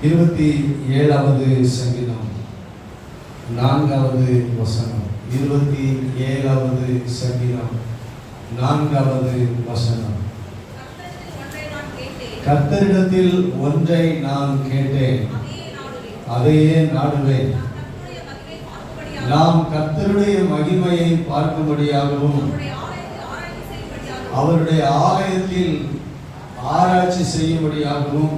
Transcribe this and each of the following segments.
27வது சங்கீதம் 4வது வசனம். 27வது சங்கீதம் 4வது வசனம். கர்த்தரிடத்தில் ஒன்றை நான் கேட்டேன், அதையே நாடுவேன். நாம் கர்த்தருடைய மகிமையை பார்க்கும்படியாகவும் அவருடைய ஆலயத்தில் ஆராய்ச்சி செய்யும்படியாகவும்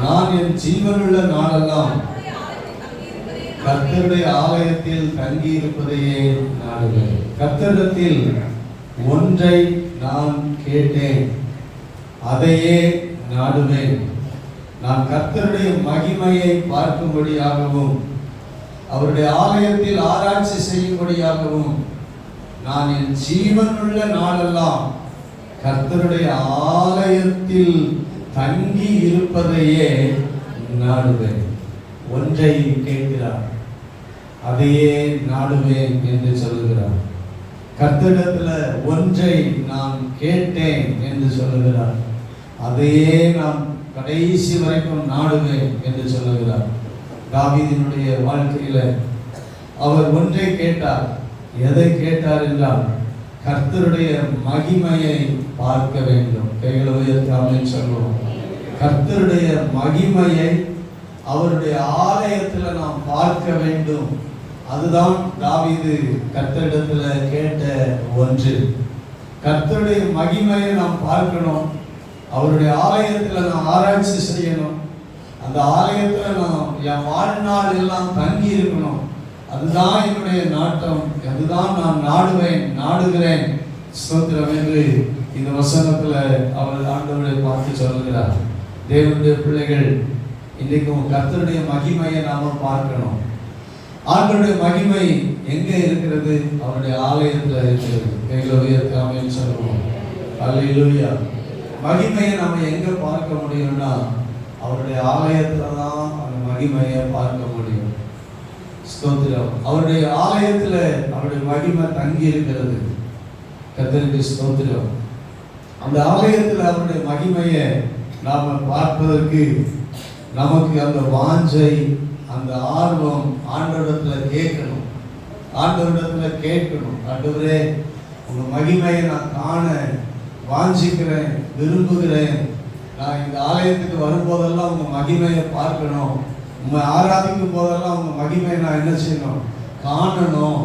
நான் என் ஜீவனுள்ள நாளெல்லாம் கர்த்தருடைய ஆலயத்தில் தங்கி இருப்பதையே நாடுவேன். கர்த்தரிடத்தில் ஒன்றை நான் கேட்டேன், அதையே நாடுவேன். நான் கர்த்தருடைய மகிமையை பார்க்கும்படியாகவும் அவருடைய ஆலயத்தில் ஆராய்ச்சி செய்யும்படியாகவும் நான் என் ஜீவனுள்ள நாளெல்லாம் கர்த்தருடைய ஆலயத்தில் தங்கி இருப்பதையே நாடுவேன். ஒன்றை கேட்கிறார், அதையே நாடுவேன் என்று சொல்லுகிறார். கர்த்தரிடத்துல ஒன்றை நான் கேட்டேன் என்று சொல்லுகிறார், அதையே நான் கடைசி வரைக்கும் நாடுவேன் என்று சொல்லுகிறார். தாவீதினுடைய வாழ்க்கையில அவர் ஒன்றை கேட்டார். எதை கேட்டார் என்றால் கர்த்தருடைய மகிமையை பார்க்க வேண்டும். கைகளை உயர்த்தாமல் சொல்லுவோம். கர்த்தருடைய மகிமையை அவருடைய ஆலயத்தில் நாம் பார்க்க வேண்டும். அதுதான் தாவீது கர்த்தரிடத்துல கேட்ட ஒன்று. கர்த்தருடைய மகிமையை நாம் பார்க்கணும். அவருடைய ஆலயத்தில் நாம் ஆராய்ச்சி செய்யணும். அந்த ஆலயத்தில் நாம் என் வாழ்நாள் எல்லாம் தங்கி இருக்கணும். அதுதான் என்னுடைய நாட்டம், அதுதான் நான் நாடுகிறேன். ஸ்தோத்திரம் என்று இந்த வசனத்துல அவர் ஆண்டவரை பார்த்து சொல்லுகிறார். தேவனுடைய பிள்ளைகள், இன்றைக்கும் கர்த்தருடைய மகிமையை நாம பார்க்கணும். ஆண்டவருடைய மகிமை எங்க இருக்கிறது? அவருடைய ஆலயத்துல இருக்கிறது. கைகளை உயர்த்தாமல் சொல்லுவோம். அல்லேலூயா. மகிமையை நாம எங்க பார்க்க முடியும்னா அவருடைய ஆலயத்துல தான் அந்த மகிமையை பார்க்க முடியும். ஸ்தோத்திரம். அவருடைய ஆலயத்துல அவருடைய மகிமை தங்கி இருக்கிறது. கர்த்தருக்கு ஸ்தோத்திரம். அந்த ஆலயத்துல அவருடைய மகிமையை நாம பார்ப்பதற்கு நமக்கு அந்த வாஞ்சை, அந்த ஆர்வம் ஆண்டவரிடத்துல கேட்கணும். ஆண்டவரே, உங்க மகிமையை நான் காண வாஞ்சிக்கிறேன், விரும்புகிறேன். நான் இந்த ஆலயத்துக்கு வரும்போதெல்லாம் உங்க மகிமையை பார்க்கணும். உங்களை ஆராதிக்கும் போதெல்லாம் உங்க மகிமையை நான் என்ன செய்யணும்? காணணும்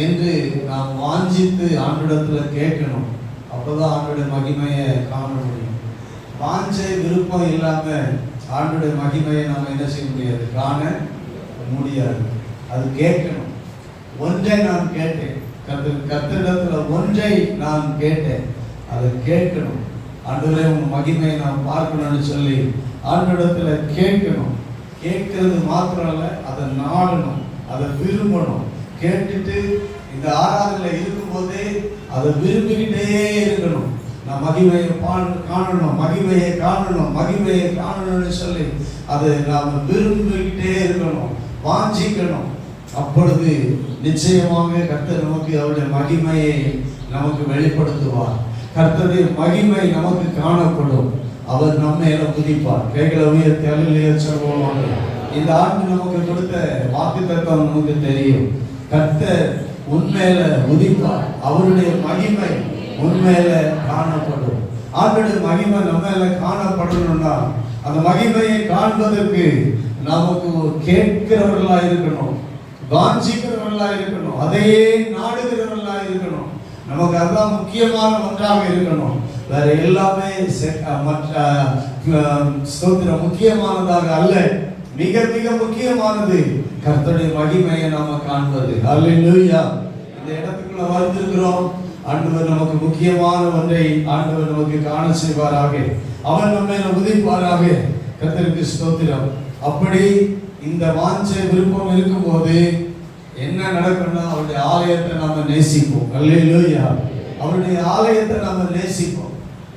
என்று நாம் வாஞ்சித்து ஆண்டவரிடத்துல கேட்கணும். அப்போதான் ஆண்டவருடைய மகிமையை காண முடியும். வாஞ்சை விருப்பம் இல்லாம ஆண்டவருடைய மகிமையை நாம் என்ன செய்ய முடியாது? காண முடியாது. அது கேட்கணும். ஒன்றை நான் கேட்டேன், கர்த்தரிடத்துல ஒன்றை நான் கேட்டேன், அதை கேட்கணும். ஆண்டவரே, உங்க மகிமையை நான் பார்க்கணும்னு சொல்லி ஆண்டவரிடத்துல கேட்கணும். கேட்கறது மாத்திரம் அல்ல, அதை நாடணும், அதை விரும்பணும். கேட்டுட்டு இந்த ஆராதனையில இருக்கும்போதே அதை விரும்பிக்கிட்டே இருக்கணும். நான் மகிமையை காணணும், மகிமையை காணணும்னு சொல்லி அதை நாம் விரும்பிக்கிட்டே இருக்கணும், வாஞ்சிக்கணும். அப்பொழுது நிச்சயமாக கர்த்தர் நமக்கு அவருடைய மகிமையை நமக்கு வெளிப்படுத்துவார். கர்த்தருடைய மகிமை நமக்கு காணப்படும். அவர் நம்ம குதிப்பார். கைகளை உயர்த்தி அல்லேலூயா சொல்லுவோம். இந்த ஆண்டு நமக்கு கொடுத்த வாக்குத்தத்தம் நமக்கு தெரியும். கர்த்தர் உண்மையில உதிப்பார். அவருடைய மகிமை உண்மையில காணப்படும். ஆண்டுடைய மகிமை நம்ம காணப்படணும்னா அந்த மகிமையை காண்பதற்கு நமக்கு கேட்கிறவர்களா இருக்கணும், வாஞ்சிக்கிறவர்களா இருக்கணும், அதையே நாடுகிறவர்களா இருக்கணும். நமக்கு அதுதான் முக்கியமான ஒன்றாக இருக்கணும். வேற எல்லாமே மற்ற ஸ்தோத்திரம் முக்கியமானதாக அல்ல. மிக மிக முக்கியமானது கர்த்தருடைய மகிமையை நாம காண்பது. அல்லேலூயா. இந்த இடத்துக்குள்ள வந்திருக்கிறோம். ஆண்டவர் நமக்கு முக்கியமான ஒன்றை ஆண்டவர் நமக்கு காண செய்வாராக. அவர் நம்மை உதிப்பாராக. கர்த்தருக்கு ஸ்தோத்திரம். அப்படி இந்த வாஞ்சை விருப்பம் இருக்கும்போது என்ன நடக்கும்னா அவருடைய ஆலயத்தை நாம நேசிப்போம். அல்லேலூயா. அவருடைய ஆலயத்தை நாம நேசிப்போம்.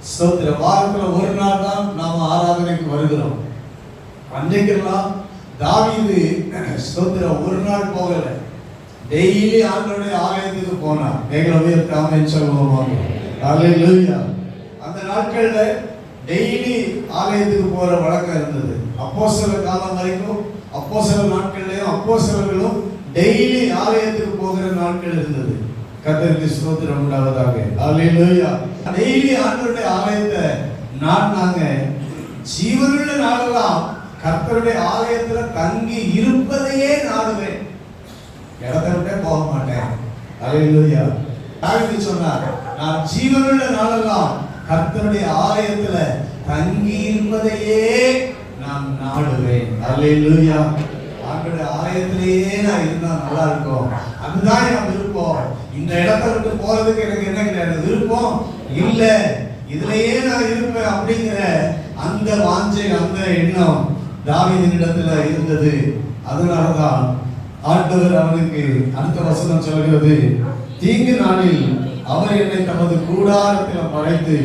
ஸ்தோத்திரம். வாரத்துல ஒரு நாள் தான் நாம ஆராதனைக்கு வருகிறோம். அன்றைக்கெல்லாம் தாவீது ஸ்தோத்திரம் ஒரு நாள் போகல, டெய்லி ஆண்டவருடைய ஆலயத்துக்கு போனார். கைகளை உயர்த்தி ஆமென் சொல்லுவோம். அல்லேலூயா. அந்த நாட்கள்ல டெய்லி ஆலயத்துக்கு போற வழக்கம் இருந்தது. அப்போஸ்தலர் காலம் வரைக்கும், அப்போஸ்தலர் நாட்கள்லயும் அப்போஸ்தலர்களும் டெய்லி ஆலயத்துக்கு போகிற நாட்கள் இருந்தது. கர்த்தருக்கு ஸ்தோத்திரம் உண்டாவதாக. ஹல்லேலூயா. டெய்லி ஆண்டவருடைய ஆலயத்தை நாங்க ஜீவனுள்ள நாளெல்லாம் கர்த்தருடைய ஆலயத்துல தங்கி இருப்பதையே நாடுவேன், இடத்தை விட்டே போக மாட்டேன். ஹல்லேலூயா. தாவீது சொன்னார், நான் ஜீவனுள்ள நாளெல்லாம் கர்த்தருடைய ஆலயத்துல தங்கி இருப்பதையே நான் நாடுவேன். ஹல்லேலூயா. ஆண்டவருடைய ஆலயத்திலேயே நான் இருந்தா நல்லா இருக்கும், அதுதான் என் விருப்பம். இந்த இடத்தை விட்டு போறதுக்கு எனக்கு என்ன கிடையாது, விருப்பம் இல்ல, இதுலயே நான் இருப்பேன் அப்படிங்கிற அந்த வாஞ்சை, அந்த எண்ணம் தாவீதினிடத்துல இருந்தது. அதனாலதான் ஆண்டவர் அவனுக்கு அடுத்த வசனம் சொல்கிறது, தீங்கு நாளில் அவர் என்னை தமது கூடாரத்தில் மறைத்து,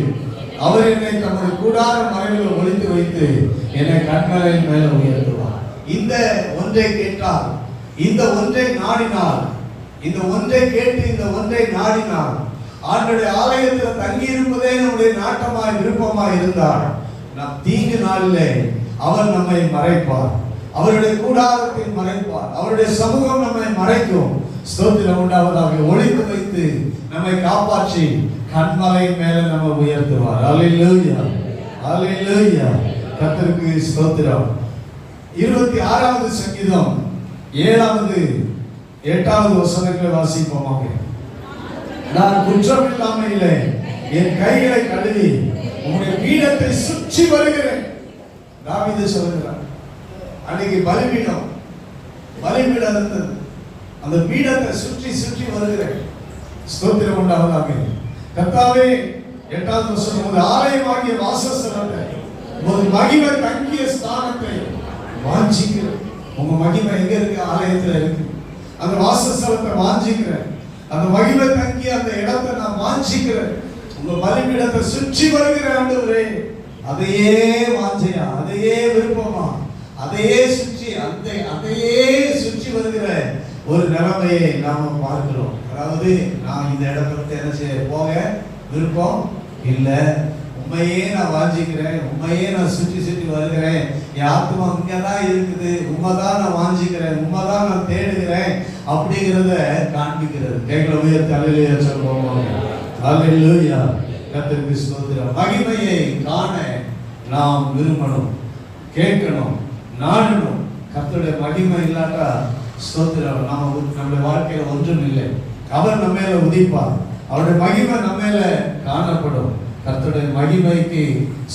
அவர் என்னை தமது கூடார மறைவில் ஒளித்து வைத்து என்னை கண்மலையின் மேல உயர்த்துவார். இந்த ஒன்றை கேட்டால், இந்த ஒன்றை நாடினால், இந்த ஒன்றை கேட்டு இந்த ஒன்றை நாடினால், ஆண்டவருடைய ஆலயத்தில் தங்கி இருப்பதே நம்முடைய நாட்டமாய் விருப்பமாய் இருந்தார், நம் தீங்கு நாளிலே அவர் நம்மை மறைப்பார், அவருடைய கூடாரத்தில் மறைப்பார், அவருடைய சமூகம் நம்மை மறைக்கும். ஸ்தோத்திரம் உண்டாவதாக. ஒளித்து வைத்து நம்மை காப்பாற்றி கண்மலையின் மேல நம்ம உயர்த்துவார். ஹல்லேலூயா, ஹல்லேலூயா. கர்த்தருக்கு ஸ்தோத்திரம். 26வது சங்கீதம் 7வது வசனங்களை வாசிப்போமாக. நான் குற்றம் இல்லாமையிலே என் கைகளை கழுவி உங்களுடைய பீடத்தை சுற்றி வருகிறேன். தாவீது சொல்கிறார், அன்னைக்கு பலிபீடம் இருந்தது, அந்த பீடத்தை சுற்றி சுற்றி வருகிறேன். ஸ்தோத்திரம் உண்டாவதாக. கர்த்தாவே, 8வது வசனம், உமது ஆலயமாகிய வாசஸ்தலத்தை, உமது மகிமை தங்கிய ஸ்தானத்தை வாஞ்சிக்கிறேன். உங்க மகிமை எங்க இருக்கு? ஆலயத்துல இருக்கு. அந்த வாசஸ்தலத்தை வாஞ்சிக்கிறேன், அந்த மகிமை தங்கிய அந்த இடத்தை நான் வாஞ்சிக்கிறேன். உங்க பலிபீடத்தை சுற்றி வருகிற ஆண்டவரே, அதையே வாஞ்சையா, அதையே விருப்பமா, அதையே சுற்றி அதையே சுற்றி வருகிற ஒரு நிலைமையை நாம பார்க்கிறோம். அதாவது நான் இந்த இடத்தை விட்டு என்ன செய்ய போக விருப்பம் இல்லை, உண்மையே நான் வாஞ்சிக்கிறேன், உண்மையே நான் சுற்றி சுற்றி வருகிறேன், என் ஆத்மா இங்கதான் இருக்குது, உண்மைதான் நான் வாஞ்சிக்கிறேன், உண்மைதான் நான் தேடுகிறேன் அப்படிங்கிறத காண்பிக்கிறது. கைகளை உயர்த்தி அல்லேலூயா சொல்லுவோம். அல்லேலூயா. கர்த்தருக்கு ஸ்தோத்திரம். மகிமையை காண நாம் விரும்பணும், கேட்கணும், நாடணும். கர்த்தருடைய மகிமை இல்லாட்டா ஸ்தோத்திரம் நம்முடைய வாழ்க்கையில ஒன்றும் இல்லை. அவர் நம்ம மேல உதிப்பார், அவருடைய மகிமை நம்ம மேல காணப்படும். கர்த்தருடைய மகிமைக்கு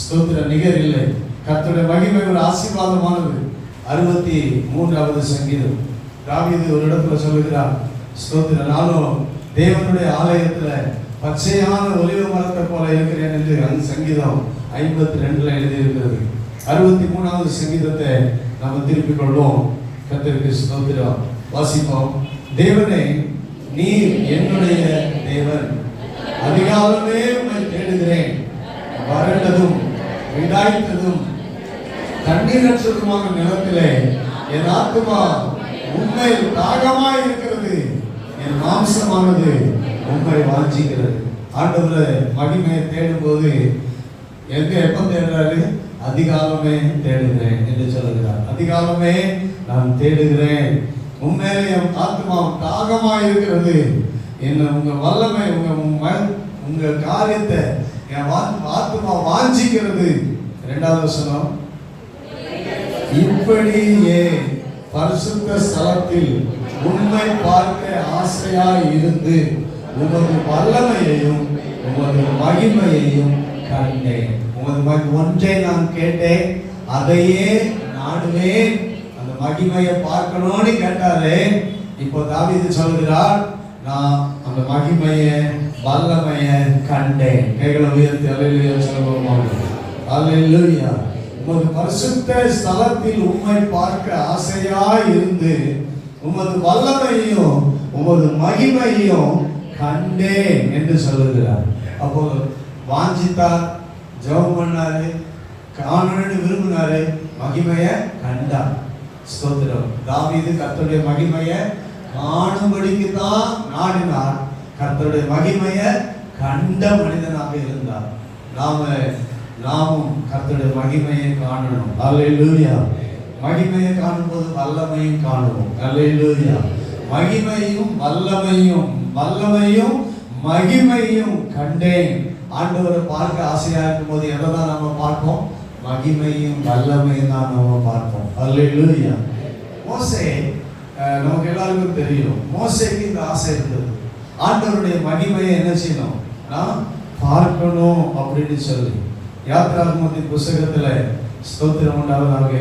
ஸ்தோத்திரம் நிகர் இல்லை. கர்த்தருடைய மகிமை ஒரு ஆசீர்வாதமானது. 63வது சங்கீதம் தாவீது ஒரு இடத்துல சொல்லுகிறார், ஸ்தோத்திரம், நானும் தேவனுடைய ஆலயத்துல பச்சையான ஒலிவ மரத்தை போல இருக்கிறேன் என்று அந்த சங்கீதம் 52ல எழுதி இருக்கிறது. 63வது சங்கீதத்தை நாம் திருப்பிக் கொள்வோம். கர்த்தருக்கு ஸ்தோத்திரம். வாசிப்போம். தேவனே, நீர் என்னுடைய தேவன், அதிகாலமே உம்மை தேடுகிறேன். வறண்டதும் விடாய்த்ததும் தண்ணீரற்றதுமான நிலத்திலே என் ஆத்துமா உம்மை தாகமாய் இருக்கிறது, என் மாம்சமானது உம்மை வாஞ்சிக்கிறது. ஆண்டவரை மகிமையை தேடும் போது எப்ப தேடுறாரு? அதிகாலமே தேடுகிறேன் என்று சொல்லுகிறார். அதிகாலமே நான் தேடுகிறேன், உண்மையிலே என் ஆத்மா தாகமாய் இருக்கிறது, என்ன உங்க வல்லமை, உங்க காரியத்தை என் ஆத்மா வாஞ்சிக்கிறது. 2வது வசனம், இப்படியே பரிசுத்த ஸ்தலத்தில் உண்மை பார்க்க ஆசையாய் இருந்து உமது வல்லமையையும் உமது மகிமையையும் கண்டேன். உமது ஒன்றை நான் கேட்டேன், அதையே நாடுவேன். அந்த மகிமையை பார்க்கணும்னு கேட்டாரே, இப்போ தாவீது சொல்கிறார், நான் அந்த மகிமையை வல்லமையை கண்டேன். கைகளை உயர்த்தி அல்லேலூயா சொல்லுவோம். அல்லேலூயா. உமது பரிசுத்த ஸ்தலத்தில் உம்மை பார்க்க ஆசையாய் இருந்து உமது வல்லமையையும் உமது மகிமையையும் கண்டேன் என்று சொல்லுகிறார். அப்போ வாஞ்சித்தார், ஜெபம் பண்ணாரு, காணணும்னு விரும்பினாரு, மகிமையை கண்டார். ஸ்தோத்திரம். தாவீது கர்த்தருடைய மகிமையை காணும்படிக்கு தான் நாடினார், கர்த்தருடைய மகிமையை கண்ட மனிதனாக இருந்தார். நாம நாமும் கர்த்தருடைய மகிமையை காணணும். அல்லேலூயா. மகிமையை காணும்போது வல்லமையும் காணுவோம். அல்லேலூயா. மகிமையும் வல்லமையும் மகிமையும் கண்டேன். ஆண்டவரை பார்க்க ஆசையா இருக்கும் போது எதை தான் நம்ம பார்ப்போம்? மகிமையும் வல்லமையும் தான் நம்ம பார்ப்போம். அல்லேலூயா. மோசே, நமக்கு எல்லாருக்கும் தெரியும், மோசேக்கு இந்த ஆசை இருந்தது. ஆண்டவருடைய மகிமையை என்ன செய்யணும்? நான் பார்க்கணும் அப்படின்னு சொல்லி யாத்திராகமத்தின் புஸ்தகத்துல ஸ்தோத்திரம் உண்டாவதாக,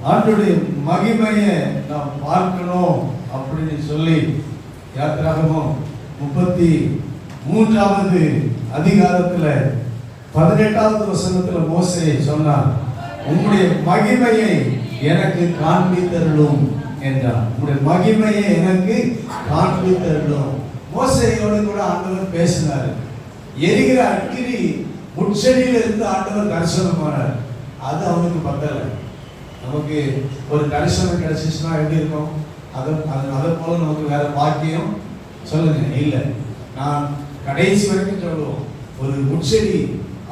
ஆண்டவருடைய மகிமையை நான் பார்க்கணும் அப்படின்னு சொல்லி யாத்திராகமம் 33வது அதிகாரத்துல 18வது வசனத்துல மோசே சொன்னார், உம்முடைய மகிமையை எனக்கு காண்பித்தருளும் என்றார். உம்முடைய மகிமையை எனக்கு காண்பித்தருளும். மோசேயோடு கூட ஆண்டவர் பேசினார். எரிகிற அக்கினி முட்செடியில இருந்து ஆண்டவர் தரிசனமானார். அது அவனுக்கு பத்தல. நமக்கு ஒரு தரிசனம் கிடைச்சிச்சுன்னா எப்படி இருக்கும்? அதை போல நமக்கு வேற பாக்கியம் சொல்லுங்க இல்லை. நான் கடைசி வரைக்கும் சொல்லுவோம், ஒரு முட்செடி,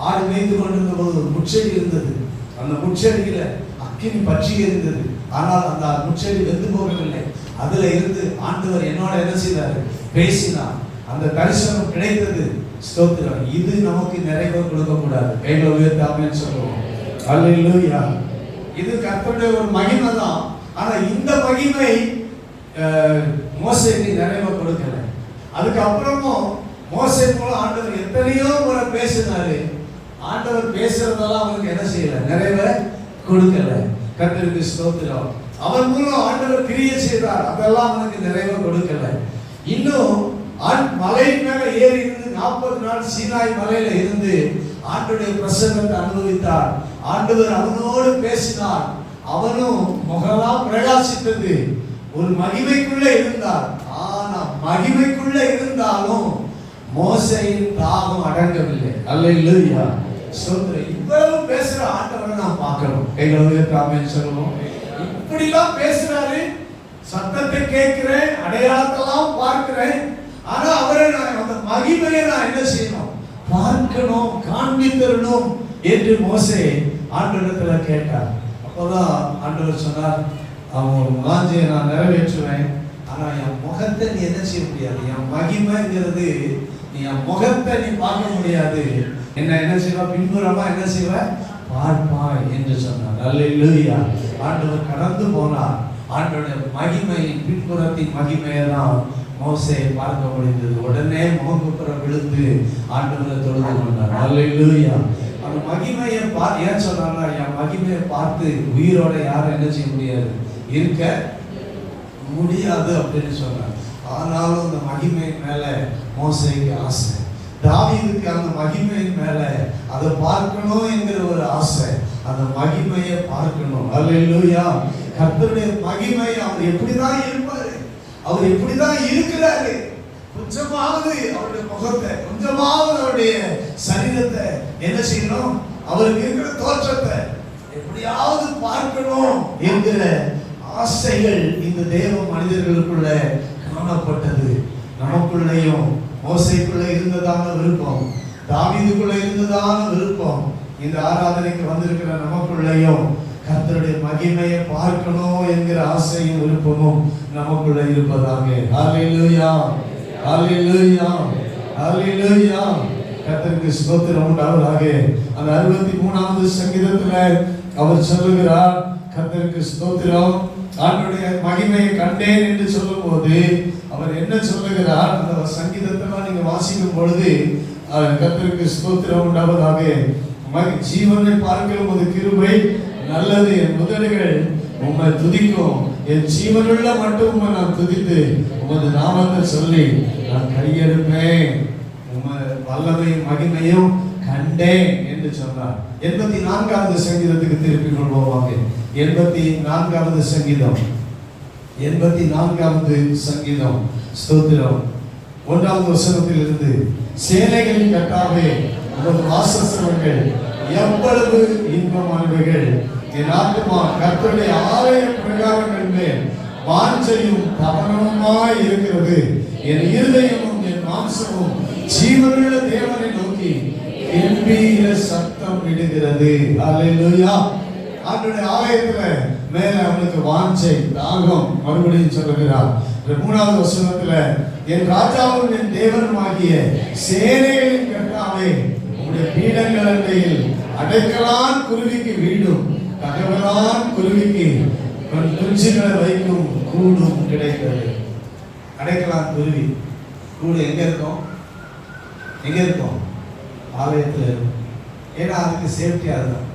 ஆடு மேய்த்து கொண்டிருந்த போது ஒரு முட்செடி இருந்தது. அந்த முட்செடியில அக்கினி பற்றி இருந்தது. ஆனால் அந்த முட்செடி வெந்து போகவில்லை. அதுல இருந்து ஆண்டவர் என்னோட என்ன செய்தாரு? பேசினார். அந்த தரிசனம் கிடைத்தது. ஸ்தோத்திரம். இது நமக்கு நிறைவே கொடுக்க கூடாது. கைகளை உயர்த்தாமன்னு சொல்லுவோம். அல்லேலூயா. இது கர்த்தருடைய ஒரு மகிமை தான். ஆனா இந்த மகிமை மோசேக்கு நிறைவே கொடுக்கல. அதுக்கப்புறமும் மோசே போல ஆண்டவர் எத்தனையோ முறை பேசினாரு. ஆண்டவர் பேசுறதெல்லாம் அவருக்கு என்ன செய்யல? நிறைவே கொடுக்கல. கர்த்தருக்கு ஸ்தோத்திரம். அவர் மூலம் ஆண்டவர் கிரியை செய்தார். அதெல்லாம் அவனுக்கு நிறைவே கொடுக்கல. இன்னும் மலை மேல ஏறி இருந்து 40 நாள் சீனாய் மலையில இருந்து ஆண்டவருடைய பிரசன்னத்தை அனுபவித்தார். ஆண்டவர் அவனோடு பேசினார். அவனும் முகலாம் பிரகாசித்தது. ஒரு மகிமைக்குள்ள இருந்தார். ஆனா மகிமைக்குள்ள இருந்தாலும் மோசேயின் தாகம் அடங்கவில்லை. அல்லேலூயா. ஸ்தோத்திரம். இவ்வளவு பேசுற ஆண்டவரை நாம் பார்க்கிறோம். கைகளை உயர்த்தாமன்னு சொல்லுவோம். இப்படிலாம் பேசுறாரு. சத்தத்தை கேட்கிறேன், அடையாளத்தெல்லாம் பார்க்கிறேன். ஆனா அவரை நான் அந்த மகிமையை நான் என்ன செய்யணும்? பார்க்கணும், காண்பித்தரணும் என்று மோசே ஆண்டவரிடத்துல கேட்டார். அப்போதான் ஆண்டவர் சொன்னார், அவன் வாஞ்சையை நான் நிறைவேற்றுவேன். ஆனா என் முகத்தை நீ என்ன செய்ய முடியாது. என் மகிமைங்கிறது நீ என் முகத்தை நீ பார்க்க முடியாது. என்ன செய்வா? பின்புறமா என்ன செய்வ? பார்ப்பாய் என்று சொன்னார். அல்லேலூயா. ஆண்டவர் கடந்து போனார். ஆண்டவருடைய மகிமையின் பின்புறத்தின் மகிமையை தான் மோசே பார்க்க முடிந்தது. உடனே முகங்குப்புற விழுந்து ஆண்டவரை தொழுது கொண்டார். அல்லேலூயா. அந்த மகிமையை ஏன் சொன்னாங்கன்னா, என் மகிமையை பார்த்து உயிரோட யாரும் என்ன செய்ய முடியாது, இருக்க முடியாது அப்படின்னு சொன்னார். ஆனாலும் அந்த மகிமையின் மேல மோசேக்கு ஆசை. தாவீதுக்கு அந்த மகிமையின் மேல அதை பார்க்கணும் என்கிற ஒரு ஆசை. அந்த மகிமையை பார்க்கணும். அல்லேலூயா. கர்த்தருடைய மகிமை அவர் எப்படிதான் இருப்பாரு, அவர் எப்படிதான் இருக்கிறாரு, கொஞ்சமாவது அவருடைய முகத்தை, கொஞ்சமாவது அவருடைய சரீரத்தை என்ன செய்யணும், அவருக்கு இருக்கிற தோற்றத்தை எப்படியாவது பார்க்கணும் என்கிற ஆசைகள் இந்த தேவ மனிதர்களுக்குள்ள காணப்பட்டது. நமக்குள்ளேயும் மோசேக்குள்ள இருந்ததான விருப்பம், தாவீதுக்குள்ள இருந்ததான விருப்பம் இந்த ஆராதனைக்கு வந்திருக்கிற நமக்குள்ளேயும் கர்த்தருடைய மகிமையை பார்க்கணும் என்கிற ஆசையும் விருப்பமும் நமக்குள்ள இருப்பதாக. ஹல்லேலூயா. ஹல்லேலூயா. ஹல்லேலூயா. கர்த்தருக்கு ஸ்தோத்திரம் உண்டாவதாக. அந்த 63வது சங்கீதத்துல அவர் சொல்லுகிறார், கர்த்தருக்கு ஸ்தோத்திரம், ஆண்டவருடைய மகிமையை கண்டேன் என்று சொல்லும் போது அவர் என்ன சொல்லுகிறார்? அந்த சங்கீதத்தெல்லாம் நீங்க வாசிக்கும் பொழுது கர்த்தருக்கு ஸ்தோத்திரம் உண்டாவதாக. ஜீவனை பார்க்கலும் ஒரு கிருபை நல்லது, என் முதல்கள் உம்மை துதிக்கும், என் ஜீவனுள்ள மட்டும் உம்மை நான் துதித்து உமது நாமத்தை சொல்லி நான் கையெடுப்பேன், உம்மை வல்லமையும் மகிமையும் கண்டேன் என்று சொன்னார். 84வது சங்கீதத்துக்கு திருப்பி கொள்வோமாக. 84வது சங்கீதம், 84வது சங்கீதம். ஸ்தோத்திரம். 1வது வசனத்தில் இருந்து, சேனைகளின் கர்த்தாவே உமது வாசஸ்தலங்கள் எவ்வளவு இன்பமானவைகள், என் ஆத்துமா கர்த்தருடைய ஆலய பிரகாரங்கள் மேல் வாஞ்சையும் தவனமுமாய் இருக்கிறது, என் இருதயமும் என் மாம்சமும் ஜீவனுள்ள தேவனை நோக்கி கம்பீர சத்தம் விடுகிறது. ஹல்லேலூயா. ஆண்டவருடைய ஆலயத்துல மேல அவனுக்கு வாஞ்சை தாகம். மறுபடியும் சொல்லுகிறார் 3வது வசனத்துல, என் ராஜாவும் என் தேவனுமாகிய சேனைகளின் கர்த்தாவே, உம்முடைய பீடங்கள் அண்டையில் அடைக்கலான் குருவிக்கு வீடும் தகவலான் குருவிக்கு குஞ்சுகளை வைக்கும் கூடும் கிடைக்கிறது. அடைக்கலான் குருவி கூடு எங்க இருக்கும்? எங்க இருக்கும்? ஆலயத்தில் இருக்கும். ஏன்னா அதுக்கு சேஃப்டியா இருக்கும்.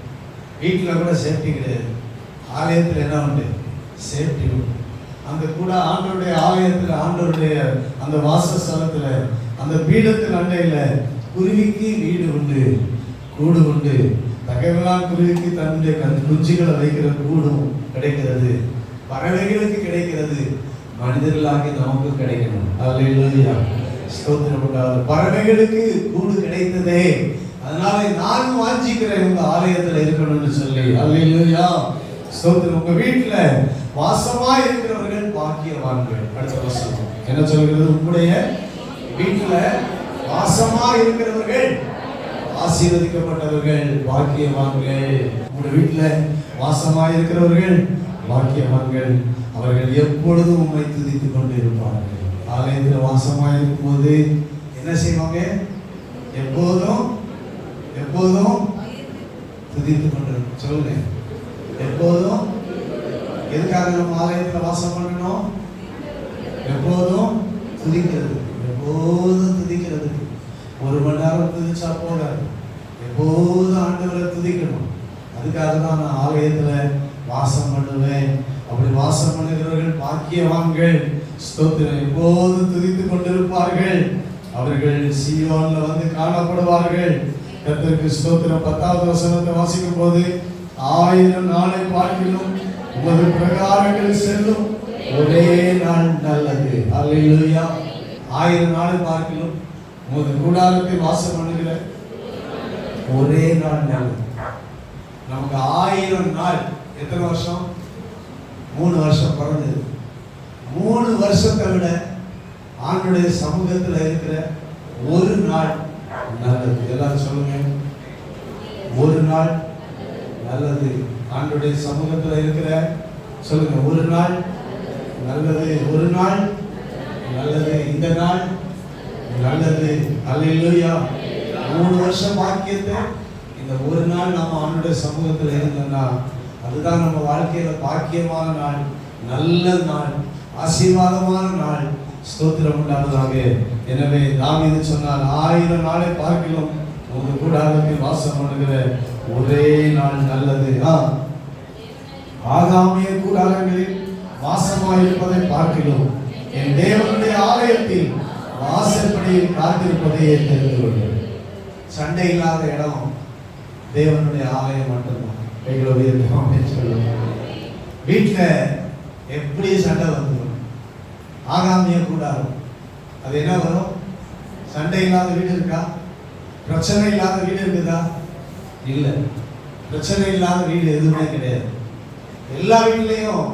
வீட்டில் கூட சேஃப்டி கிடையாது. ஆலயத்தில் என்ன உண்டு? சேஃப்டி உண்டு. அந்த கூட ஆண்டவருடைய ஆலயத்தில், ஆண்டவருடைய அந்த வாசஸ்தலத்தில், அந்த பீடத்தில் அண்டையில் குருவிக்கு வீடு உண்டு, கூடு உண்டு. தகவலான் குருவிக்கு தன்னுடைய குஞ்சுகளை வைக்கிற கூடும் கிடைக்கிறது. பறவைகளுக்கு கிடைக்கிறது. மனிதர்களாகி நமக்கு கிடைக்கணும். ஹல்லேலூயா. ஸ்தோத்திரம் உண்டாவது. பறவைகளுக்கு கூடு கிடைத்ததே, அதனால நானும் வாஞ்சிக்கிறேன் உங்க ஆலயத்தில் இருக்கணும்னு சொல்லி. ஹல்லேலூயா. ஸ்தோத்திரம். உங்க வீட்டுல வாசமா இருக்கிறவர்கள் பாக்கியவான்கள். அடுத்த வசனம் என்ன சொல்கிறது? உங்களுடைய வீட்டுல வாசமா இருக்கிறவர்கள் ஆசீர்வதிக்கப்பட்டவர்கள், பாக்கியவான்கள். உங்களுடைய வீட்டுல வாசமா இருக்கிறவர்கள் பாக்கியவான்கள். அவர்கள் எப்பொழுதும் உண்மை துதித்துக் கொண்டு இருப்பார்கள். ஆலயத்தில் வாசமா இருக்கும்போது என்ன செய்வாங்க? எப்போதும் எப்போதும் துதித்துக் கொண்டு. சொல்லுங்க, எப்போதும். எதுக்காக நம்ம ஆலயத்தில் வாசம் பண்ணணும்? எப்போதும் துதிக்கிறது. எப்போதும் துதிக்கிறது. 1 மணி நேரம் துதிச்சா போகாது. எப்போதும் ஆண்டவரை துதிக்கணும். அதுக்காக தான் நான் ஆலயத்தில் வாசம் பண்ணுவேன். அப்படி வாசம் பண்ணுகிறவர்கள் பாக்கியவான்கள். ஸ்தோத்திரம். எப்போதும் துதித்துக் கொண்டிருப்பார்கள். அவர்கள் சீயோன்ல வந்து காணப்படுவார்கள். கர்த்தருக்கு ஸ்தோத்திரம். 10வது வசனத்தை வாசிக்கும் போது, 1000 நாளை பார்க்கிலும் உமது பிரகாரங்கள் செல்லும் ஒரே நாள் நல்லது. அல்லேலூயா. 1000 நாளை பார்க்கிலும் உமது கூடாரத்தை வாசம் பண்ணுகிற ஒரே நாள் நல்லது. நமக்கு 1000 நாள் எத்தனை வருஷம்? 3 வருஷம் பிறந்தது. 3 வருஷத்தை விட ஆண்டுடைய சமூகத்தில் இருக்கிற ஒரு நாள் நல்லது. எல்லாரும் சொல்லுங்க, ஒரு நாள் நல்லது. ஆண்டுடைய சமூகத்தில் இருக்கிற சொல்லுங்க, ஒரு நாள் நல்லது. ஒரு நாள் நல்லது. இந்த நாள் நல்லது. அல்லேலூயா. 3 வருஷம் பாக்கியத்தை இந்த ஒரு நாள் நம்ம ஆண்டுடைய சமூகத்தில் இருந்தோம்னா அதுதான் நம்ம வாழ்க்கையில பாக்கியமான நாள், நல்ல நாள், ஆசீர்வாதமான நாள். ஸ்தோத்திரம் உண்டாவதாக. எனவே தாவீது சொன்னார், 1000 நாளை பார்க்கிலும் உங்க கூடாரத்தில் வாசம் பண்ணுகிற ஒரே நாள் நல்லது. ஆகாமிய கூடாரங்களில் வாசமாயிருப்பதை பார்க்கிலும் என் தேவனுடைய ஆலயத்தில் வாசற்படியில் காத்திருப்பதையே தெரிந்து கொள்ளுங்கள். சண்டை இல்லாத இடம் தேவனுடைய ஆலயம் மட்டும்தான். வீட்டுல எப்படி சண்டை வந்துடும்? ஆகாமிய கூடாரம் அது என்ன வரும்? சண்டை இல்லாத வீடு இருக்கா? பிரச்சனை இல்லாத வீடு இருக்குதா? இல்ல. பிரச்சனை இல்லாத வீடு எதுவுமே கிடையாது. எல்லா வீட்லயும்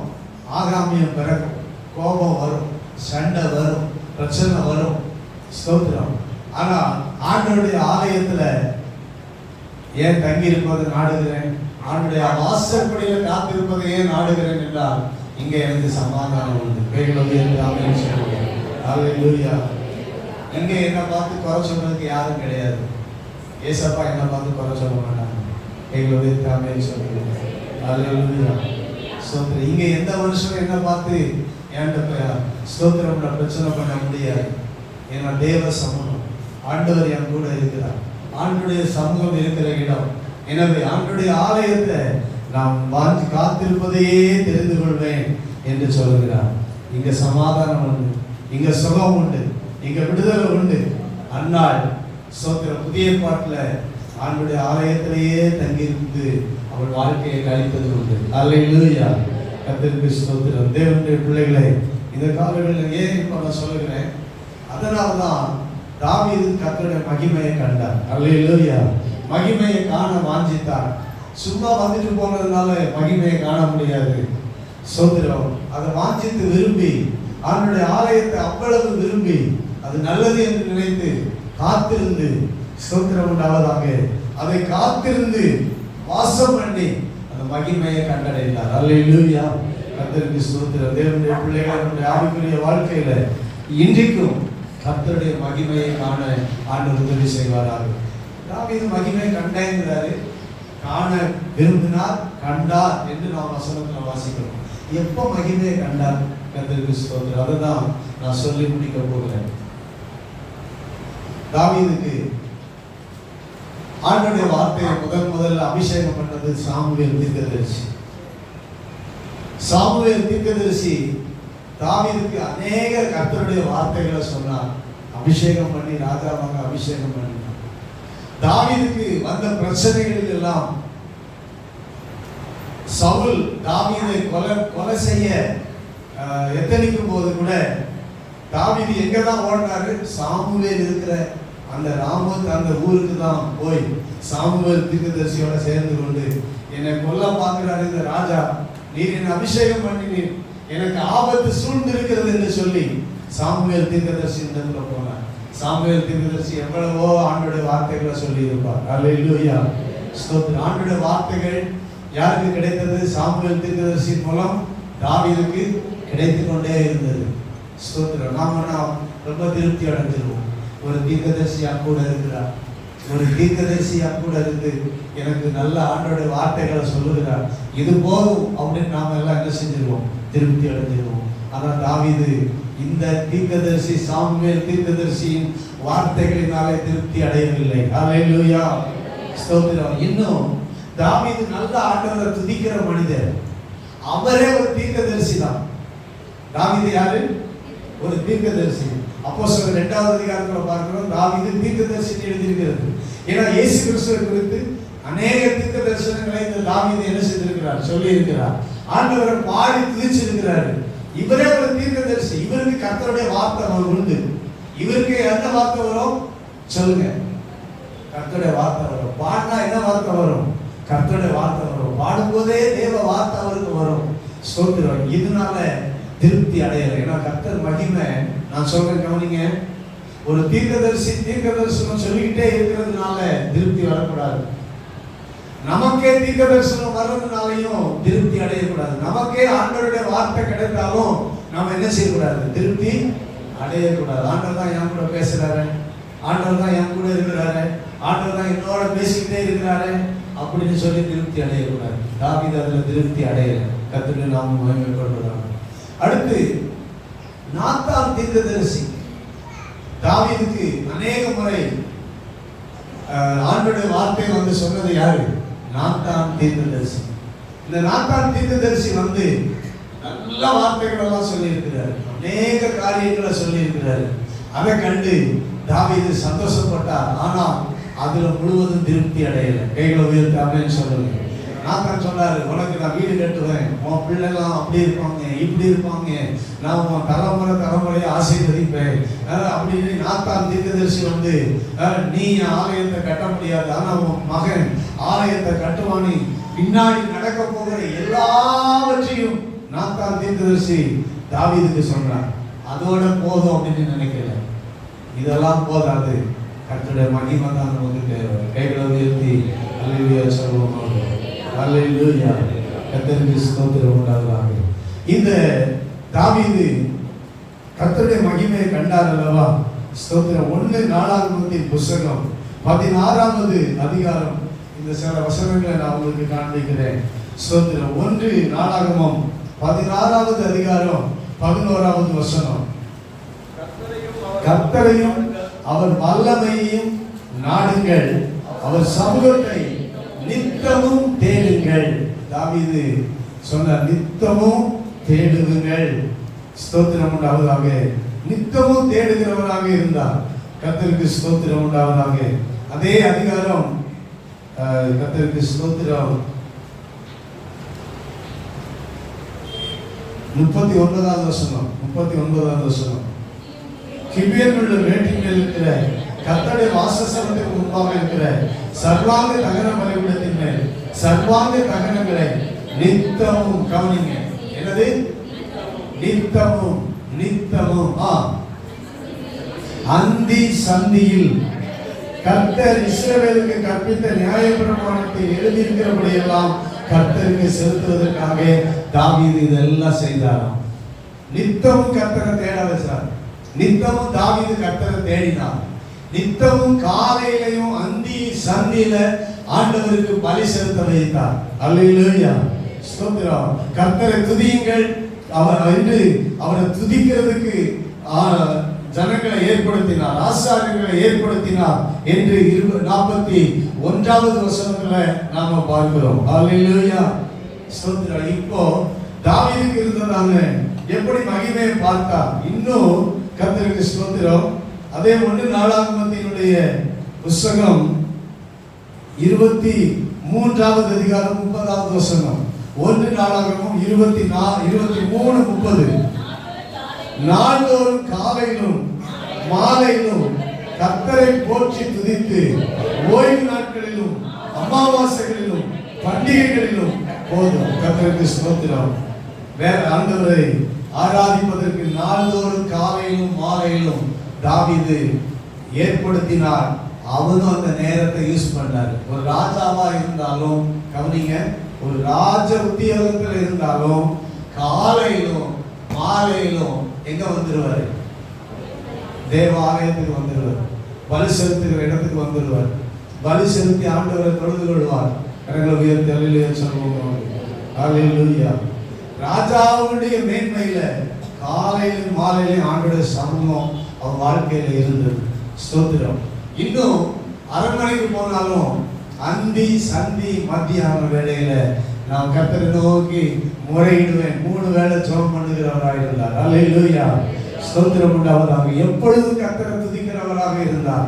ஆகாமியம் பிறக்கும், கோபம் வரும், சண்டை வரும், பிரச்சனை வரும். ஸ்தோத்திரம். ஆனா ஆண்டவருடைய ஆலயத்துல ஏன் தங்கி இருப்பதை நாடுகிறேன், ஆண்டுடைய வாசற்படியில காத்திருப்பதை ஏன் நாடுகிறேன் என்றால் இங்க எனக்கு சமாதானம் உண்டு. இங்க என்ன பார்த்து குறை சொல்றதுக்கு யாரும் கிடையாது. ஏசப்பா என்ன பார்த்து குறை சொல்ல மாட்டாங்க. இங்க எந்த வருஷம் என்ன பார்த்து என்கிட்ட ஸ்தோத்திரம் பிரச்சனை பண்ண முடியாது. ஏன்னா தேவ சமூகம், ஆண்டவர் என் கூட இருக்கிறார். ஆண்டுடைய சமூகம் இருக்கிற இடம். எனவே ஆண்டுடைய ஆலயத்தை நாம் வாஞ்சி காத்திருப்பதையே தெரிந்து கொள்வேன் என்று சொல்லுகிறார். இங்க சமாதானம் உண்டு, இங்க சுகம் உண்டு, இங்க விடுதலை உண்டு. அந்நாள் ஸ்தோத்திரம் புதிய ஏற்பாட்டுல ஆண்டுடைய ஆலயத்திலேயே தங்கியிருந்து அவள் வாழ்க்கையை கழித்தது உண்டு. அல்லேலூயா. கர்த்தருக்கு ஸ்தோத்திரம். தேவனுடைய பிள்ளைகளை இந்த காலங்களில் ஏன் இப்ப நான் சொல்லுகிறேன், அதனால்தான் தாவீது கர்த்தருடைய மகிமையை கண்டார். அல்லேலூயா. மகிமையை காண வாஞ்சித்தார். சும்மா வந்துட்டு போனதுனால மகிமையை காண முடியாது. ஸ்தோத்திரம். அதை வாஞ்சித்து விரும்பி ஆண்டவருடைய ஆலயத்தை அவ்வளவு விரும்பி அது நல்லது என்று நினைத்து காத்திருந்து ஸ்தோத்திரம் உண்டாவதாக. அதை காத்திருந்து வாசம் பண்ணி அந்த மகிமையை கண்டடைந்தார். அல்லேலூயா. கர்த்தருக்கு ஸ்தோத்திரம். தேவனுடைய பிள்ளைகளுடைய ஆவிக்குரிய வாழ்க்கையில இன்றைக்கும் கர்த்தருடைய மகிமையை காண ஆண்டவர் உதவி செய்வாராக. தாவீது மகிமையை கண்டேங்கிறாரு. காண விரும்பினார், கண்டார் என்று நாம் வசனத்தில் வாசிக்கிறோம். எப்போ மகிமையை கண்டார்? கர்த்தருக்கு ஸ்தோத்திரம். அதை தான் நான் சொல்லி முடிக்க போகிறேன். தாவீதுக்கு ஆண்டவருடைய வார்த்தையை முதல்ல அபிஷேகம் பண்ணது சாமுவேல் தீர்க்கதரிசி. சாமுவேல் தீர்க்கதரிசி தாவீதுக்கு அநேக கர்த்தருடைய வார்த்தைகளை சொன்னார். அபிஷேகம் பண்ணி ராஜாவாக அபிஷேகம் பண்ணினார். தாவீதுக்கு வந்த பிரச்சனைகளில் எல்லாம் சவுல் தாவீதை கொலை செய்ய எத்தனிக்கும் போது கூட தாவீது எங்க தான் ஓடினாரு? சாமுவேல் இருக்கிற அந்த ராமோத் அந்த ஊருக்கு தான் போய் சாமுவேல் தீர்க்கதரிசியோட சேர்ந்து கொண்டு, என்னை கொல்ல பார்க்கிறாரு இந்த ராஜா, நீர் என்னை அபிஷேகம் பண்ணினீர், எனக்கு ஆபத்து சூழ்ந்திருக்கிறது என்று சொல்லி சாமுவேல் தீர்க்கதரிசி இடத்துல போனார். சாமுவேல் தீர்க்கதரிசி எவ்வளவோ ஆண்டோட வார்த்தைகளை சொல்லி இருப்பார். அல்லேலூயா. ஸ்தோத்திரம். ஆண்டோட வார்த்தைகள் யாருக்கு கிடைத்தது? சாமுவேல் தீர்க்கதரிசி மூலம் தாவீதுக்கு கிடைத்து கொண்டே இருந்தது. ஸ்தோத்திரம். நாம் ரொம்ப திருப்தி அடைஞ்சிருவோம். ஒரு தீர்க்கதரிசியா கூட இருக்கிறார், ஒரு தீர்க்கதரிசியா கூட இருந்து எனக்கு நல்ல ஆண்டோட வார்த்தைகளை சொல்லுகிறார், இது போதும் அப்படின்னு நாம எல்லாம் என்ன செஞ்சிருவோம்? திருப்தி அடைஞ்சிருவோம். ஆனால் தாவீது இந்த தீர்க்கதரிசி சாமுவேல் தீர்க்கதரிசியின் வார்த்தைகளினாலே திருப்தி அடையவில்லை. அல்லேலூயா. ஸ்தோத்திரம். இன்னும் தாவீது நல்ல ஆண்டவரை துதிக்கிற மனிதர். அவரே ஒரு தீர்க்கதரிசி தான். தாவீது யாரு? ஒரு தீர்க்கதரிசி. அப்போஸ்தலர் 2வது அதிகாரத்துல பார்க்கிறோம், தாவீது தீர்க்கதரிசி எழுதியிருக்கிறது. ஏன்னா இயேசு கிறிஸ்துவை குறித்து அநேக தீர்க்க தரிசனங்களை இந்த தாவீது என்ன செய்திருக்கிறார்? சொல்லி இருக்கிறார். ஆண்டவரை பாடி துதிச்சிருக்கிறார். இவரே ஒரு தீர்க்கதரிசி. இவருக்கு கர்த்தருடைய வார்த்தை உண்டு. இவருக்கு எந்த வார்த்தை வரும்? சொல்லுங்க. கர்த்தருடைய வார்த்தை வரும். பாடினா என்ன வார்த்தை வரும்? கர்த்தருடைய வார்த்தை வரும். பாடும்போதே தேவ வார்த்தை அவருக்கு வரும். ஸ்தோத்திரம். இதனால திருப்தி அடையலை. ஏன்னா கர்த்தர் மகிமை, நான் சொல்றேன் கவனிங்க, ஒரு தீர்க்கதரிசி தீர்க்கதரிசனம் சொல்லிக்கிட்டே இருக்கிறதுனால திருப்தி வரக்கூடாது. நமக்கே தீர்க்க தரிசனம் வர்றதுனாலையும் திருப்தி அடையக்கூடாது. நமக்கே ஆண்டவருடைய வார்த்தை கிடைத்தாலும் நாம என்ன செய்யக்கூடாது? திருப்தி அடையக்கூடாது. ஆண்டவர் தான் என் கூட பேசுறாரு, ஆண்டவர் தான் என் கூட இருக்கிறாரு, ஆண்டவர் தான் என்னோட பேசிக்கிட்டே இருக்கிறாரு அப்படின்னு சொல்லி திருப்தி அடையக்கூடாது. தாவீது அதுல திருப்தி அடையல. கர்த்தரை நாம் மகிமைப்படுவதாக. அடுத்து நாத்தான் தீர்க்கதரிசி. தாவீதுக்கு அநேக முறை ஆண்டவருடைய வார்த்தை வந்து சொன்னது யாரு? நாத்தான் தீர்க்கதரிசி. இந்த நாத்தான் தீர்க்கதரிசி வந்து நல்ல வார்த்தைகள் எல்லாம் சொல்லி இருக்கிறார், அநேக காரியங்களை சொல்லி இருக்கிறார். அதை கண்டு தாவீது சந்தோஷப்பட்டார். ஆனா அதுல முழுவதும் திருப்தி அடையல. கைகளை உயர்த்தி அப்படின்னு சொல்லுங்க. நாத்தான் சொன்னாரு, உனக்கு நான் வீடு கட்டுவேன், உன் பிள்ளைலாம் அப்படி இருப்பாங்க இப்படி இருப்பாங்க, நான் உன் தலைமுறையை ஆசீர்வதிப்பேன் அப்படின்னு நாத்தான் தீர்க்கதரிசி வந்து, நீ ஆலயத்தை கட்ட முடியாது, ஆனா உன் மகன் ஆலயத்தை கட்டுவானி, பின்னாடி நடக்க போகிற எல்லாவற்றையும் நாத்தான் தீர்க்கதரிசி தாவீதுக்கு சொன்னார். அதோட போதும் அப்படின்னு நினைக்கிறேன். இதெல்லாம் போதாது, கர்த்தருடைய மகிமை தான் நமக்கு தேவை. கைகளை உயர்த்தி அல்லேலூயா சொல்லுவோம். அல்லேலூயா. கர்த்தருக்கு ஸ்தோத்திரம் உண்டாவதாக. இந்த தாவீது கர்த்தருடைய மகிமையை கண்டார் அல்லவா? ஸ்தோத்திரம். 1 நாளாகமத்தின் புத்தகம் 16வது அதிகாரம். இந்த சில வசனங்களை நான் உங்களுக்கு காண்பிக்கிறேன். ஸ்தோத்திரம். 1 நாளாகமம் 16வது அதிகாரம் 11வது வசனம். கர்த்தரையும் அவர் வல்லமையையும் நாடுங்கள், அவர் சமூகத்தை நித்தமும் தேடுங்கள். தாவீது சொன்னார், நித்தமும் தேடுங்கள். ஸ்தோத்திரம் உண்டாவதாக. நித்தமும் தேடுகிறவராக இருந்தார். கர்த்தருக்கு ஸ்தோத்திரம் உண்டாவதாக. அதே அதிகாரம், கர்த்தருக்கு ஸ்தோத்திரம், 39வது வசனம். 39வது வசனம். கிபியன் உள்ள மேட்டின் மேல் இருக்கிற கர்த்தருடைய வாசஸ்தலத்துக்கு முன்பாக இருக்கிற சர்வாங்க தகன பலிபீடத்தின் மேல் சர்வாங்க தகனங்களை நித்தமும், கவனிங்க, என்னது? நித்தமும் நித்தமும் அந்தி சந்தியில் கர்த்தர் இஸ்ரவேலுக்கு கற்பித்த நியாயப்பிரமாணத்தை எழுதியிருக்கிறபடியெல்லாம் கர்த்தருக்கு செலுத்துவதற்காக தாவீது இதெல்லாம் செய்தாராம். நித்தமும் கர்த்தரை தேட வச்சார். நித்தமும் தாவீது கர்த்தரை தேடினார். நித்தமும் காலையிலையும் அந்தி சந்தியில ஆண்டவருக்கு பலி செலுத்த வைத்தார். அல்லேலூயா, ஸ்தோத்திரம். கர்த்தரை துதியுங்கள், அவரை துதிக்கிறதுக்கு ஜனங்களை ஏற்படுத்தினார், ஆசாரியர்களை ஏற்படுத்தினார் என்று 41வது வசனத்துல நாம பார்க்கிறோம். அல்லேலூயா, ஸ்தோத்திரம். இப்போ தாவீதுக்கு இருந்ததான எப்படி மகிமையை பார்த்தார். இன்னும் கர்த்தருக்கு ஸ்தோத்திரம். அதே 1 நாளாகமத்தினுடைய புத்தகம் 23வது அதிகாரம் 30வது வசனம். 1 நாளாகமம் 23:30. நாள்தோறும் காலையிலும் மாலையிலும் கர்த்தரை போற்றி துதித்து ஓய்வு நாட்களிலும் அமாவாசைகளிலும் பண்டிகைகளிலும் போதும். கர்த்தருக்கு ஸ்தோத்திரம். வேற ஆண்டவரை ஆராதிப்பதற்கு நாள்தோறும் காலையிலும் மாலையிலும் தாவீது ஏற்படுத்தினார். அவனும் அந்த நேரத்தை யூஸ் பண்ணார். ஒரு ராஜாவா இருந்தாலும் கவனிங்க, ஒரு ராஜ உத்தியோகத்தில் இருந்தாலும் காலையிலும் மாலையிலும் எங்க வந்துருவாரு? தேவாலயத்துக்கு வந்துருவார். பலி செலுத்துகிற இடத்துக்கு வந்துருவார். பலி செலுத்தி ஆண்டவரை தொழுது கொள்வார். கரங்களை உயர்த்தி அல்லேலூயா சொல்லுவோம். அல்லேலூயா. ராஜாவுடைய மேன்மையில காலையிலும் மாலையிலும் ஆண்டவருடைய சமூகம் அவர் வாழ்க்கையில இருந்தது. ஸ்தோத்திரம். இன்னும் அரண்மனைக்கு போனாலும் அந்தி சந்தி மத்தியான வேளையில நான் கர்த்தரை நோக்கி முறையிடுவேன். 3 வேளை ஜெபம் பண்ணுகிறவராக இருந்தார். அல்லேலூயா, ஸ்தோத்திரம் உண்டாவதாக. எப்பொழுதும் கர்த்தரை துதிக்கிறவராக இருந்தார்.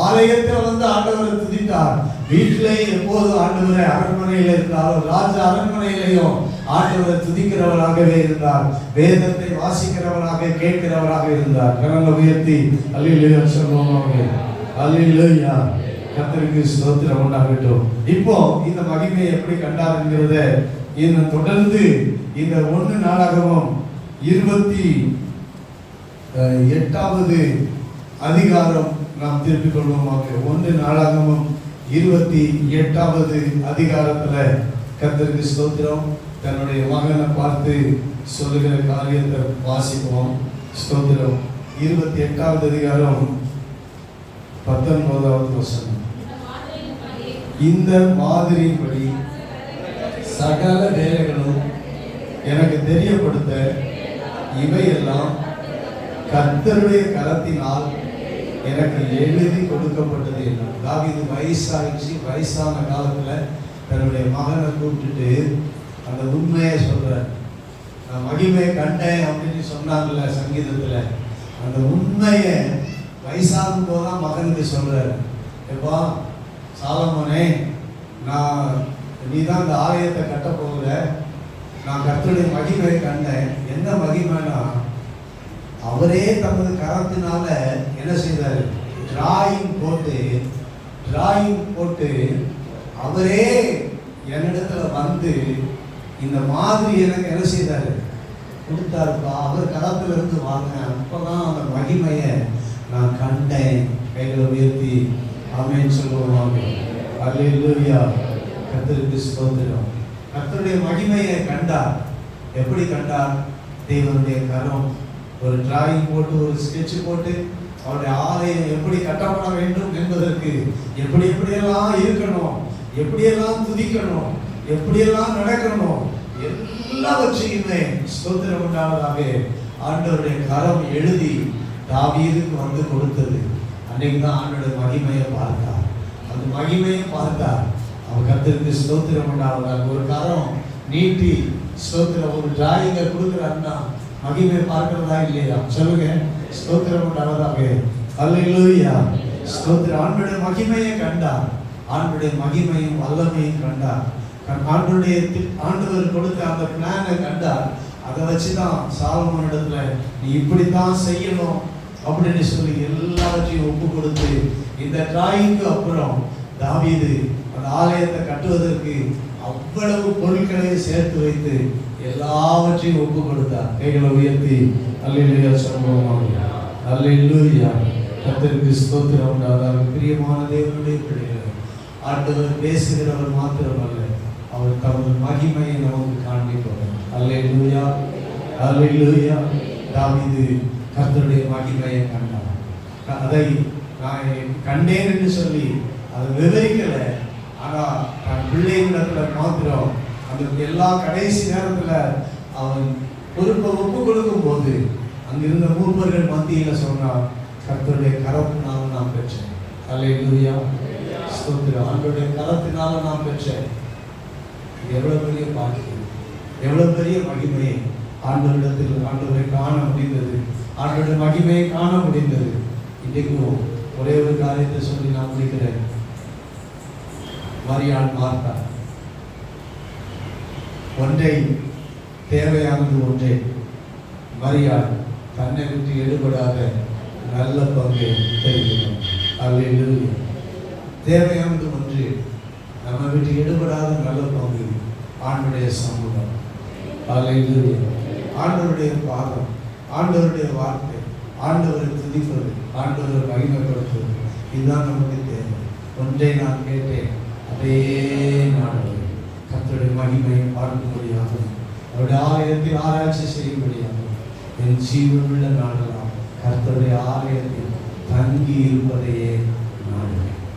ஆலயத்தில் வந்து ஆண்டவரை துதித்தார். வீட்டிலே எப்போதும் ஆண்டவரை அரண்மனையில் இருந்தாலும் ராஜ அரண்மனையிலையும் ஆண்டவரை துதிக்கிறவராகவே இருந்தார். வேதத்தை வாசிக்கிறவராக கேட்கிறவராக இருந்தார். கரங்களை உயர்த்தி அல்லேலூயா சொல்லுவோம். அல்லேலூயா, கர்த்தருக்கு ஸ்தோத்திரம் உண்டாகட்டும். இப்போ இந்த மகிமையை எப்படி கண்டார் என்கிறத இன்னும் தொடர்ந்து இந்த 1 நாளாகமம் 28வது அதிகாரம் நாம் திருப்பிக் கொள்வோமாக. 1 நாளாகமம் 28வது அதிகாரத்துல கர்த்தருக்கு ஸ்தோத்திரம் தன்னுடைய மகனை பார்த்து சொல்லுகிற காரியத்தை வாசிப்போம். ஸ்தோத்திரம். 28வது அதிகாரம் 19வது வசனம். இந்த மாதிரியின்படி சகல வேலைகளும் எனக்கு தெரியப்படுத்த இவையெல்லாம் கர்த்தருடைய கரத்தினால் எனக்கு எழுதி கொடுக்கப்பட்டது என்ன. தாவீது வயசாகிடுச்சு. வயசான காலத்துல தன்னுடைய மகனை கூப்பிட்டுட்டு அந்த உண்மையை சொல்றார். நான் மகிமையை கண்டேன் அப்படின்னு சொன்னாங்கல்ல சங்கீதத்துல, அந்த உண்மையை வயசாகும் போதுதான் மகனுக்கு சொல்றாரு. எப்பா சாலமோனே, நீ தான் இந்த ஆலயத்தை கட்ட போகிற. நான் கர்த்தருடைய மகிமையை கண்டேன். என்ன மகிமைனா, அவரே தமது கரத்தினால என்ன செய்தாரு? டிராயிங் போட்டு அவரே என்னிடத்துல வந்து இந்த மாதிரி எனக்கு என்ன செய்தாரு? கொடுத்தாருப்பா. அவர் கரத்துல இருந்து வாங்க. அப்பதான் அந்த மகிமையை நான் கண்டேன். கைகளை உயர்த்தி ஆமென் சொல்லுவாங்க. அல்லேலூயா, கர்த்தருக்கு ஸ்தோத்திரம். கர்த்தருடைய மகிமையை கண்டார். எப்படி கண்டார்? தேவனுடைய கரம் ஒரு டிராயிங் போட்டு ஒரு ஸ்கெட்ச் போட்டு அவருடைய ஆலயம் எப்படி கட்டப்பட வேண்டும் என்பதற்கு எப்படியெல்லாம் இருக்கணும், எப்படியெல்லாம் துதிக்கணும், எப்படியெல்லாம் நடக்கணும், எல்லாவற்றையுமே ஸ்தோத்திரம் உண்டாவதாக ஆண்டவருடைய கரம் எழுதி தாவீதுக்கு வந்து கொடுத்தது. அன்னைக்கு தான் ஆண்டவருடைய மகிமையை பார்த்தார். அந்த மகிமையை பார்த்தார். அவர் கர்த்தருக்கு ஸ்தோத்திரம் உண்டாவதாக. ஒரு கரம் நீட்டி ஸ்தோத்திரம் ஒரு டிராயிங்கை கொடுக்குறாருன்னா மகிமை பார்க்கிறதா இல்லையா? சொல்லுங்க. ஸ்தோத்திரம் உண்டாவதாக. அல்லேலூயா, ஸ்தோத்திரம். ஆண்டவருடைய மகிமையை கண்டார். ஆண்டவருடைய மகிமையும் வல்லமையும் கண்டார். ஆண்டவர் கொடுத்த அந்த பிளானை கண்டார். அதை வச்சுதான் சாலமோன் இடத்துல நீ இப்படித்தான் செய்யணும் அப்படின்னு சொல்லி எல்லாவற்றையும் ஒப்பு கொடுத்து இந்த டிராயிங்க்கு அப்புறம் தாவீது அந்த ஆலயத்தை கட்டுவதற்கு அவ்வளவு பொருட்களை சேர்த்து வைத்து எல்லாவற்றையும் ஒப்பு கொடுத்தார். கைகளை உயர்த்தி அல்லேலூயா சொல்லுவோம். அல்லேலூயா, கர்த்தருக்கு ஸ்தோத்திரம் உண்டாதாக. பிரியமான தேவனுடைய பிள்ளைகளை, ஆண்டவர் பேசுகிறவர் மாத்திரமல்ல, அவர் தமது மகிமையை நமக்கு காண்பிப்பவர். அல்லேலூயா, அல்லேலூயா. தாவீது கர்த்தருடைய மகிமையை கண்டார். அதை நான் கண்டேன் என்று சொல்லி அதை விவரிக்கல. ஆனால் தன் பிள்ளைகளிடத்துல மாத்திரம் அந்த எல்லா கடைசி நேரத்தில் அவன் பொறுப்பை ஒப்பு கொடுக்கும் போது அங்கிருந்த மூப்பர்கள் மத்தியில் சொன்னார், கர்த்தருடைய கரத்தினால நாம் பெற்றேன். அல்லேலூயா, ஸ்தோத்திரம். ஆண்டவருடைய கரத்தினால நாம் பெற்றேன். எவ்வளவு பெரிய பாக்கியம், எவ்வளவு பெரிய மகிமையை ஆண்டவரிடத்தில் ஆண்டவரை காண முடிந்தது, ஆண்டவருடைய மகிமையை காண முடிந்தது. இன்றைக்கும் ஒரே ஒரு காரியத்தை சொல்லி நான் முடிக்கிறேன். மரியாள் மார்த்தா ஒன்றை, தேவையானது ஒன்றே. மரியாள் தன்னை விட்டு எடுபடாத நல்ல பங்கை தெரிவிக்கணும். அல்லேலூயா. தேவையானது ஒன்று, நம்ம விட்டு எடுபடாத நல்ல பங்கு ஆண்டவருடைய சமூகம். அல்லேலூயா. ஆண்டவருடைய பாதம், ஆண்டவருடைய வார்த்தை, ஆண்டவரை துதிப்பது, ஆண்டவரை மகிமைப்படுத்துவது, இதுதான் நமக்கு தேவை. ஒன்றை நான் கேட்டேன், அதே நாடு கர்த்தருடைய மகிமையை பார்க்கும்படியாகும், அவருடைய ஆலயத்தில் ஆராய்ச்சி செய்யும்படியாகும், என் ஜீவனுள்ள நாடெல்லாம் கர்த்தருடைய ஆலயத்தில் தங்கி இருப்பதையே